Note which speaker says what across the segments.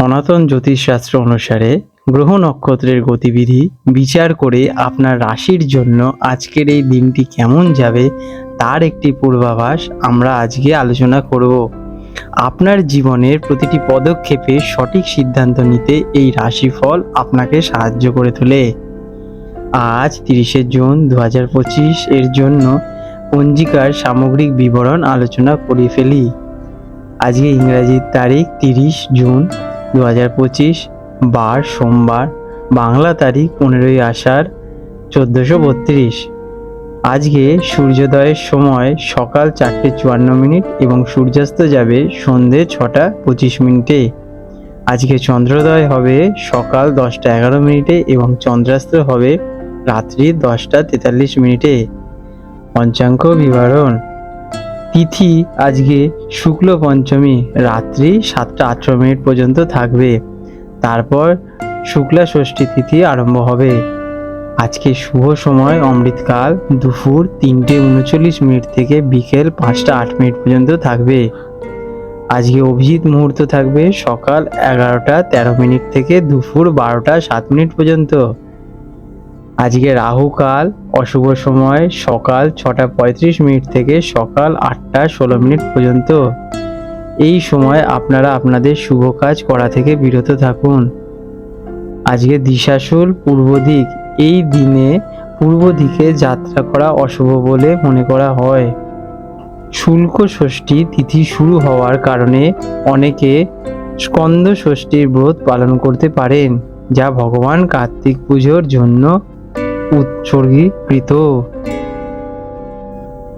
Speaker 1: সনাতন জ্যোতিষশাস্ত্র অনুসারে গ্রহ নক্ষত্রের গতিবিধি বিচার করে আপনার রাশির জন্য আজকের এই দিনটি কেমন যাবে তার একটি পূর্বাভাস আমরা আজকে আলোচনা করব। আপনার জীবনের প্রতিটি পদক্ষেপে সঠিক সিদ্ধান্ত নিতে এই রাশিফল আপনাকে সাহায্য করে তোলে। আজ 30শে জুন 2025 এর জন্য পঞ্জিকার সামগ্রিক বিবরণ আলোচনা করে ফেলি। আজকে ইংরাজির তারিখ 30 জুন 2025, বার সোমবার, বাংলা তারিখ 15ই আষাঢ় 1432। আজকে সূর্যোদয়ের সময় সকাল 4:54 এবং সূর্যাস্ত যাবে সন্ধে 6:25। আজকে চন্দ্রোদয় হবে সকাল 10:11 এবং চন্দ্রাস্ত হবে রাত্রি 10:43। পঞ্চাঙ্গ বিবরণ: তিথি আজকে শুক্ল পঞ্চমী রাত্রি 7:18 পর্যন্ত থাকবে, তারপর শুক্লা ষষ্ঠী তিথি আরম্ভ হবে। আজকে শুভ সময় অমৃতকাল দুপুর 3:39 থেকে বিকেল 5:08 পর্যন্ত থাকবে। আজকে অভিজিৎ মুহূর্ত থাকবে সকাল 11:13 থেকে দুপুর 12:07 পর্যন্ত। আজকে রাহু কাল অশুভ সময় সকাল 6:35 থেকে সকাল 8:16 পর্যন্ত। এই সময় আপনারা আপনাদের শুভ কাজ করা থেকে বিরত থাকুন। আজকে দিশাশুল পূর্ব দিক, এই দিনে পূর্ব দিকে যাত্রা করা অশুভ বলে মনে করা হয়। শুল্ক ষষ্ঠী তিথি শুরু হওয়ার কারণে অনেকে স্কন্দ ষষ্ঠীর ব্রত পালন করতে পারেন, যা ভগবান কার্তিক পুজোর জন্য উৎসর্গীকৃত।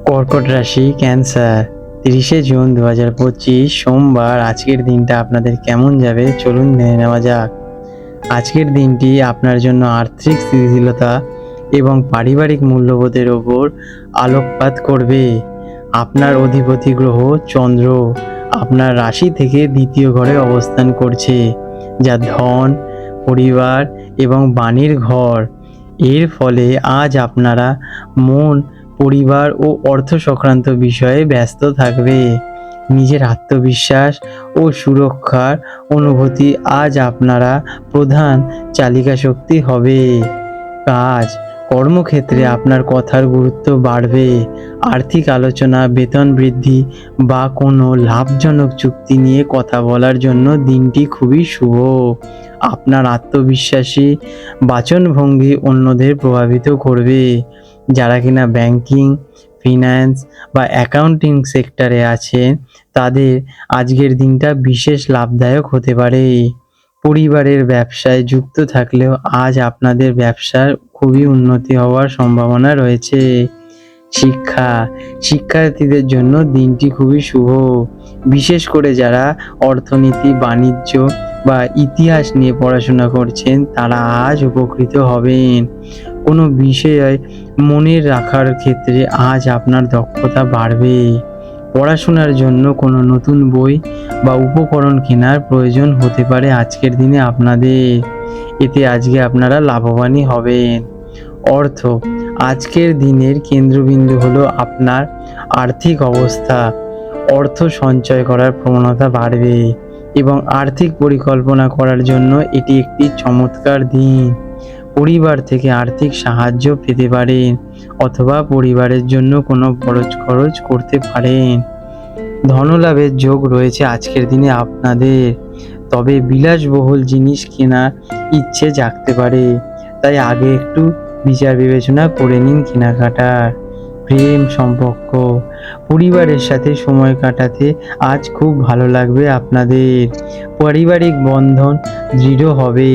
Speaker 1: কর্কট রাশি, ক্যান্সার। 30শে জুন 2025 সোমবার আজকের দিনটা আপনাদের কেমন যাবে চলুন জেনে নেওয়া যাক। আজকের দিনটি আপনার জন্য আর্থিক স্থিতিশীলতা এবং পারিবারিক মূল্যবোধের ওপর আলোকপাত করবে। আপনার অধিপতি গ্রহ চন্দ্র আপনার রাশি থেকে দ্বিতীয় ঘরে অবস্থান করছে, যা ধন, পরিবার এবং বাণীর ঘর। এর ফলে আজ আপনারা মন, পরিবার ও অর্থ সংক্রান্ত বিষয়ে ব্যস্ত থাকবে। নিজের আত্মবিশ্বাস ও সুরক্ষার অনুভূতি আজ আপনারা প্রধান চালিকা শক্তি হবে। কাজ কর্মক্ষেত্রে আপনার কথার গুরুত্ব বাড়বে। আর্থিক আলোচনা, বেতন বৃদ্ধি বা কোনো লাভজনক চুক্তি নিয়ে কথা বলার জন্য দিনটি খুবই শুভ। আপনার আত্মবিশ্বাসী বাচনভঙ্গি অন্যদের প্রভাবিত করবে। যারা কিনা ব্যাংকিং, ফিন্যান্স বা অ্যাকাউন্টিং সেক্টরে আছেন তাদের আজকের দিনটা বিশেষ লাভদায়ক হতে পারে। পরিবারের ব্যবসায় যুক্ত থাকলেও আজ আপনাদের ব্যবসার খুবই উন্নতি হওয়ার সম্ভাবনা রয়েছে। শিক্ষার্থীদের জন্য দিনটি খুবই শুভ, বিশেষ করে যারা অর্থনীতি, বাণিজ্য বা ইতিহাস নিয়ে পড়াশোনা করছেন তারা আজ উপকৃত হবেন। কোনো বিষয়ে মনে রাখার ক্ষেত্রে আজ আপনার দক্ষতা বাড়বে। পড়াশোনার জন্য কোনো নতুন বই বা উপকরণ কেনার প্রয়োজন হতে পারে আজকের দিনে আপনাদের। এতে আজকে আপনারা লাভবানই হবেন। অর্থ আজকের দিনের কেন্দ্রবিন্দু হলো আপনার আর্থিক অবস্থা। অর্থ সঞ্চয় করার প্রবণতা বাড়বে এবং আর্থিক পরিকল্পনা করার জন্য এটি একটি চমৎকার দিন। পরিবার থেকে আর্থিক সাহায্য পেতে পারেন অথবা পরিবারের জন্য কোনো খরচ করতে পারেন। ধনলাভের যোগ রয়েছে আজকের দিনে আপনাদের, তবে বিলাসবহুল জিনিস কেনার ইচ্ছে জাগতে পারে, তাই আগে একটু বিচার বিবেচনা করে নিন কেনাকাটার। প্রেম সম্পর্ক, পরিবারের সাথে সময় কাটাতে আজ খুব ভালো লাগবে আপনাদের। পারিবারিক বন্ধন দৃঢ় হবে।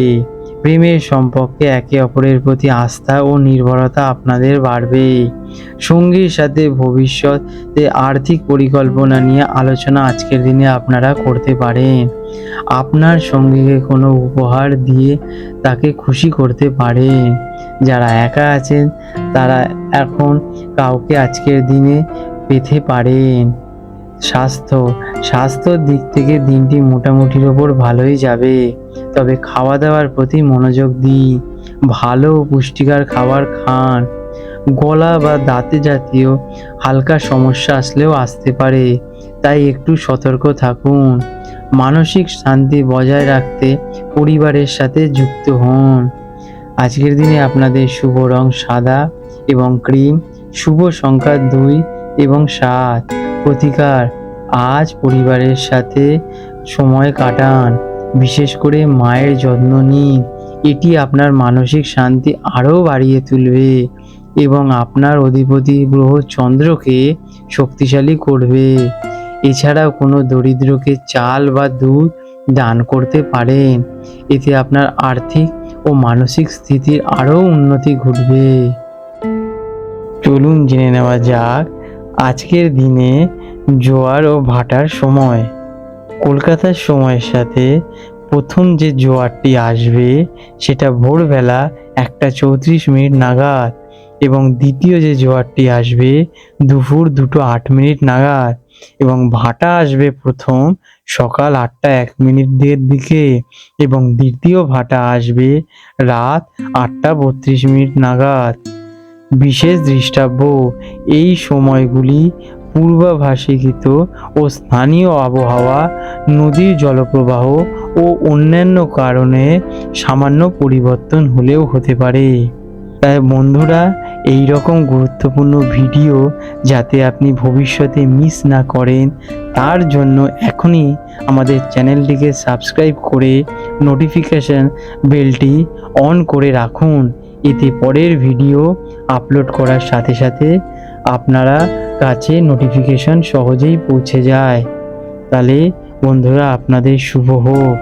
Speaker 1: প্রেমের সম্পর্কে একে অপরের প্রতি আস্থা ও নির্ভরতা আপনাদের বাড়বে। সঙ্গীর সাথে ভবিষ্যতে আর্থিক পরিকল্পনা নিয়ে আলোচনা আজকের দিনে আপনারা করতে পারেন। আপনার সঙ্গীকে কোনো উপহার দিয়ে তাকে খুশি করতে পারেন। যারা একা আছেন তারা এখন কাউকে আজকের দিনে পেতে পারেন। স্বাস্থ্যর দিক থেকে দিনটি মোটামুটির ওপর ভালোই যাবে, তবে খাওয়া দাওয়ার প্রতি মনোযোগ দিন। ভালো ও পুষ্টিকর খাবার খান। গলা বা দাঁতে জাতীয় হালকা সমস্যা আসলেও আসতে পারে, তাই একটু সতর্ক থাকুন। মানসিক শান্তি বজায় রাখতে পরিবারের সাথে যুক্ত হন। আজকের দিনে আপনাদের শুভ রং সাদা এবং ক্রিম, শুভ সংখ্যা 2 এবং 7। প্রতিকার, আজ পরিবারের সাথে সময় কাটান, বিশেষ করে মায়ের যত্ন নিন। এটি আপনার মানসিক শান্তি আরও বাড়িয়ে তুলবে এবং আপনার অধিপতি গ্রহ চন্দ্রকে শক্তিশালী করবে। এছাড়াও কোনো দরিদ্রকে চাল বা দুধ দান করতে পারেন, এতে আপনার আর্থিক ও মানসিক স্থিতির আরও উন্নতি ঘটবে। চলুন জেনে নেওয়া যাক আজকের দিনে জোয়ার ও ভাটার সময়। কলকাতার সময়ের সাথে প্রথম যে জোয়ারটি আসবে সেটা ভোরবেলা 1:34 নাগাদ এবং দ্বিতীয় যে জোয়ারটি আসবে দুপুর 2:08 নাগাদ এবং ভাটা আসবে প্রথম সকাল 8:01 দিকে এবং দ্বিতীয় ভাটা আসবে রাত 8:32 নাগাদ। বিশেষ দৃষ্টাব্য, এই সময়গুলি পূর্বাভাসিত ও স্থানীয় আবহাওয়া, নদীর জলপ্রবাহ ও অন্যান্য কারণে সামান্য পরিবর্তন হলেও হতে পারে। তাই বন্ধুরা, এই রকম গুরুত্বপূর্ণ ভিডিও যাতে আপনি ভবিষ্যতে মিস না করেন তার জন্য এখনই আমাদের চ্যানেলটিকে সাবস্ক্রাইব করে নোটিফিকেশন বেলটি অন করে রাখুন। এতে পরের ভিডিও আপলোড করার সাথে সাথে আপনারা কাছে নোটিফিকেশন সহজেই পৌঁছে যায়। তাহলে বন্ধুরা, আপনাদের শুভ হোক।